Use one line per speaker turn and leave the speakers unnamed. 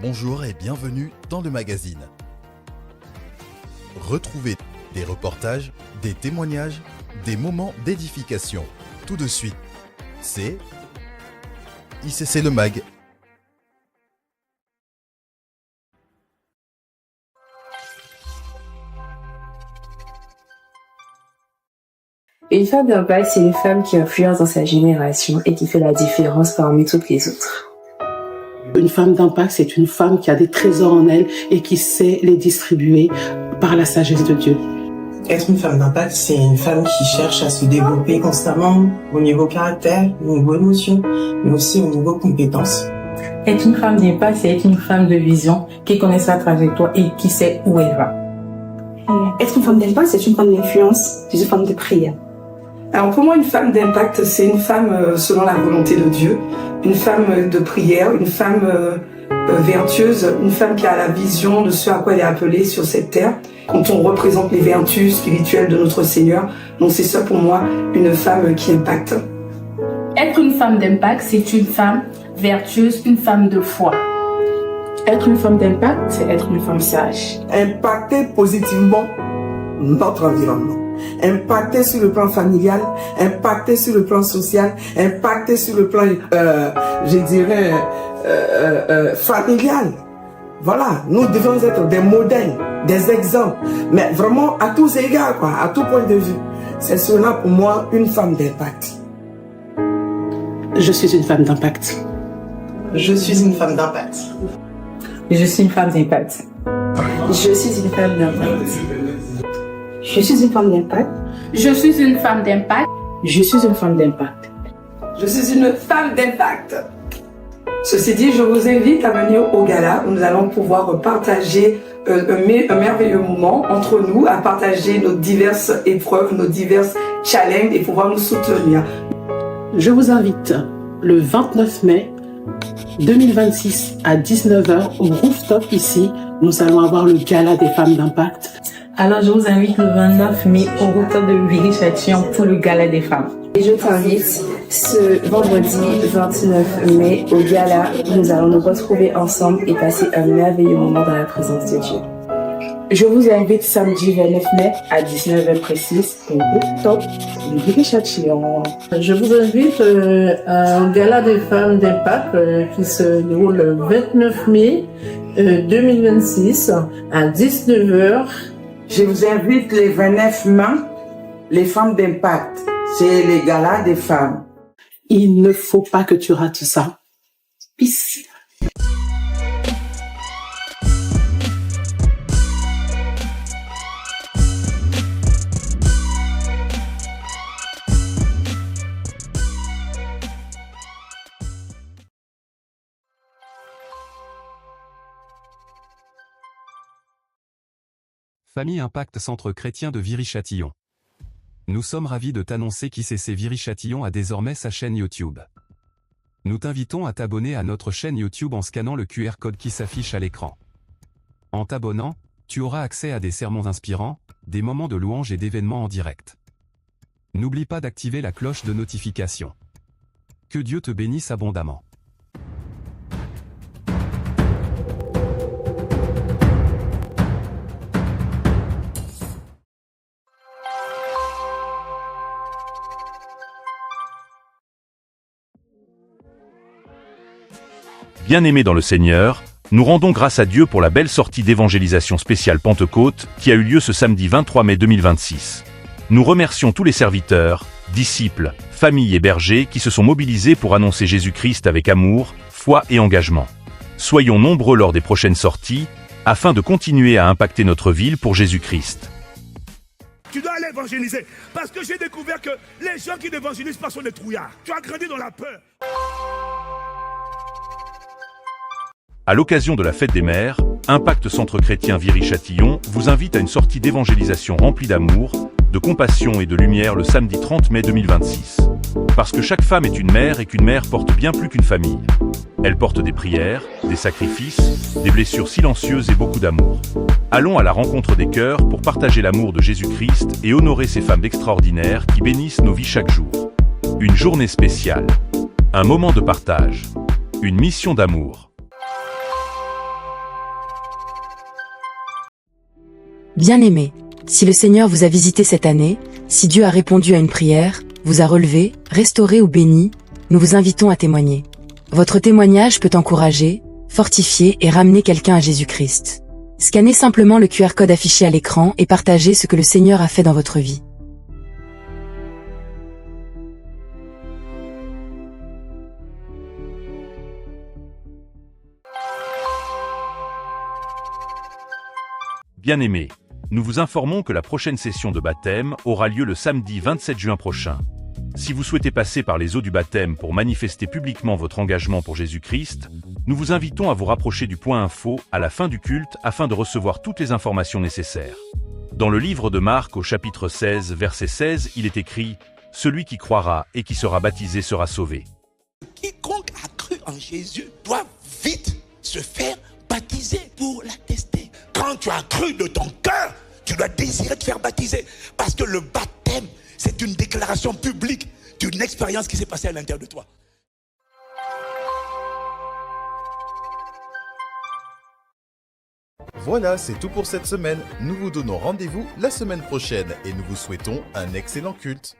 Bonjour et bienvenue dans le magazine. Retrouvez des reportages, des témoignages, des moments d'édification. Tout de suite, c'est ICC Le Mag.
Une femme d'impact, c'est une femme qui influence dans sa génération et qui fait la différence parmi toutes les autres.
Une femme d'impact, c'est une femme qui a des trésors en elle et qui sait les distribuer par la sagesse de Dieu.
Être une femme d'impact, c'est une femme qui cherche à se développer constamment au niveau caractère, au niveau émotion, mais aussi au niveau compétences.
Être une femme d'impact, c'est être une femme de vision qui connaît sa trajectoire et qui sait où elle va.
Être une femme d'impact, c'est une femme d'influence, c'est une femme de prière.
Alors pour moi, une femme d'impact, c'est une femme selon la volonté de Dieu, une femme de prière, une femme vertueuse, une femme qui a la vision de ce à quoi elle est appelée sur cette terre. Quand on représente les vertus spirituelles de notre Seigneur, donc c'est ça pour moi, une femme qui impacte.
Être une femme d'impact, c'est une femme vertueuse, une femme de foi.
Être une femme d'impact, c'est être une femme sage.
Impacter positivement notre environnement. Impacter sur le plan familial, impacter sur le plan social, impacter sur le plan, familial. Voilà, nous devons être des modèles, des exemples, mais vraiment à tous égards, à tout point de vue. C'est cela pour moi une femme d'impact.
Je suis une femme d'impact.
Je suis une femme d'impact.
Je suis une femme d'impact.
Je suis une femme d'impact.
Je suis une femme d'impact.
Je suis une femme d'impact.
Je suis une femme d'impact.
Je suis une femme d'impact. Ceci dit, je vous invite à venir au gala où nous allons pouvoir partager un merveilleux moment entre nous, à partager nos diverses épreuves, nos diverses challenges et pouvoir nous soutenir.
Je vous invite le 29 mai 2026 à 19h au rooftop ici. Nous allons avoir le gala des femmes d'impact.
Alors je vous invite le 29 mai au rooftop de Viry-Châtillon pour le gala des femmes.
Et je t'invite ce vendredi 29 mai au gala où nous allons nous retrouver ensemble et passer un merveilleux moment dans la présence de Dieu. Je vous invite samedi 29 mai à 19h précise au rooftop de Viry-Châtillon.
Je vous invite au gala des femmes d'impact qui se déroule le 29 mai 2026 à 19h.
Je vous invite les 29 mai, les femmes d'impact. C'est les galas des femmes.
Il ne faut pas que tu rates ça. Peace.
Famille Impact Centre Chrétien de Viry-Châtillon. Nous sommes ravis de t'annoncer qu'ICC Viry-Châtillon a désormais sa chaîne YouTube. Nous t'invitons à t'abonner à notre chaîne YouTube en scannant le QR code qui s'affiche à l'écran. En t'abonnant, tu auras accès à des sermons inspirants, des moments de louange et d'événements en direct. N'oublie pas d'activer la cloche de notification. Que Dieu te bénisse abondamment.
Bien-aimés dans le Seigneur, nous rendons grâce à Dieu pour la belle sortie d'évangélisation spéciale Pentecôte qui a eu lieu ce samedi 23 mai 2026. Nous remercions tous les serviteurs, disciples, familles et bergers qui se sont mobilisés pour annoncer Jésus-Christ avec amour, foi et engagement. Soyons nombreux lors des prochaines sorties, afin de continuer à impacter notre ville pour Jésus-Christ.
Tu dois aller évangéliser, parce que j'ai découvert que les gens qui n'évangélisent pas sont des trouillards. Tu as grandi dans la peur.
À l'occasion de la fête des mères, Impact Centre Chrétien Viry-Châtillon vous invite à une sortie d'évangélisation remplie d'amour, de compassion et de lumière le samedi 30 mai 2026. Parce que chaque femme est une mère et qu'une mère porte bien plus qu'une famille. Elle porte des prières, des sacrifices, des blessures silencieuses et beaucoup d'amour. Allons à la rencontre des cœurs pour partager l'amour de Jésus-Christ et honorer ces femmes extraordinaires qui bénissent nos vies chaque jour. Une journée spéciale. Un moment de partage. Une mission d'amour.
Bien-aimés, si le Seigneur vous a visité cette année, si Dieu a répondu à une prière, vous a relevé, restauré ou béni, nous vous invitons à témoigner. Votre témoignage peut encourager, fortifier et ramener quelqu'un à Jésus-Christ. Scannez simplement le QR code affiché à l'écran et partagez ce que le Seigneur a fait dans votre vie.
Bien-aimés, nous vous informons que la prochaine session de baptême aura lieu le samedi 27 juin prochain. Si vous souhaitez passer par les eaux du baptême pour manifester publiquement votre engagement pour Jésus-Christ, nous vous invitons à vous rapprocher du point info à la fin du culte afin de recevoir toutes les informations nécessaires. Dans le livre de Marc au chapitre 16, verset 16, il est écrit « Celui qui croira et qui sera baptisé sera sauvé ».
Quiconque a cru en Jésus doit vite se faire baptiser pour l'attester. Quand tu as cru de ton cœur, tu dois désirer te faire baptiser. Parce que le baptême, c'est une déclaration publique d'une expérience qui s'est passée à l'intérieur de toi.
Voilà, c'est tout pour cette semaine. Nous vous donnons rendez-vous la semaine prochaine et nous vous souhaitons un excellent culte.